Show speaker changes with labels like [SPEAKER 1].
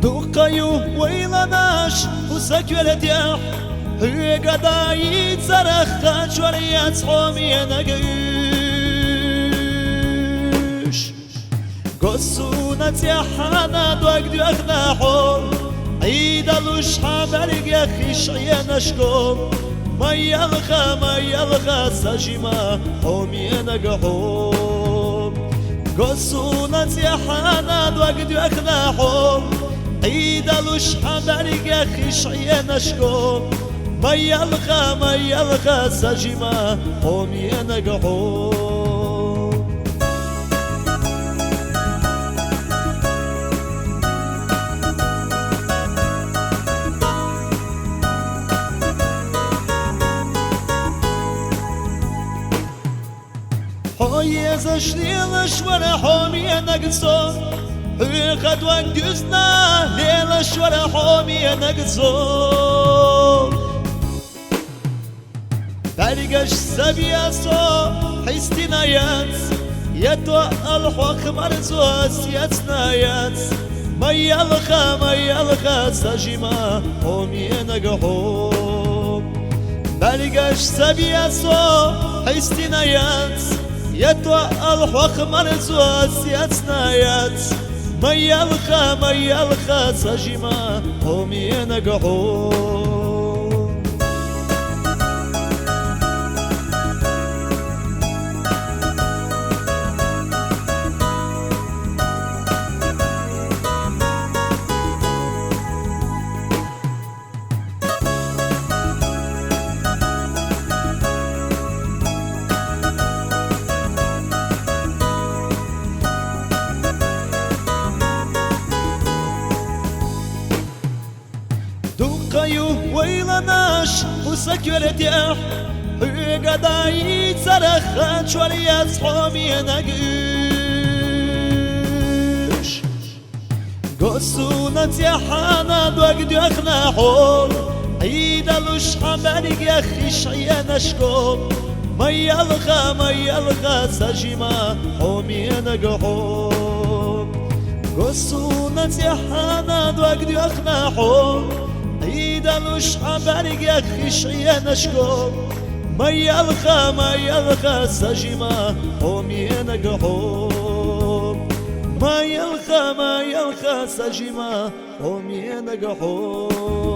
[SPEAKER 1] دوقيو ويلناش وسكولتيح هي قدايت زرخة شوريات حومي نقيش قصونا تيحانا دوق دوخنا حوم عيد الوش حبرق يا خيش عيانشكم ما يلخى سجما حومي نقحوم قصونا تيحانا دوق دوخنا حوم عيد الوش حبرق يا خيش عيانشكم ما يلخى سجما حومي نقحوم هوي زشليلش ولا حومي نقصو هي خدوة جزنا ليلش ولا حومي نقصو تاريقش سبياسو حيستنا يانس يتوى الحوخ مرزو سياتنا يانس ما يلخى سجما حومي نقحوم تاريقش سبياسو حيستنا يانس يتوى الحوخ مرزو سياتنا يانس ما يلخى سجما حومي نقحوم دوقيو ويلناش وسكولتيح هي قدايت زرخة شوريات حومي نقيش قصونا تيحانا دوق دوخنا حول عيد الوش حبرق يا خيش عيانشكم ما يلخى سجما حومي نقحوم قصونا تيحانا دوق دوخنا حول عيد الوش حبرق يا خيش عيانشكم ما يلخى سجما حومي نقحوم ما يلخى سجما حومي نقحوم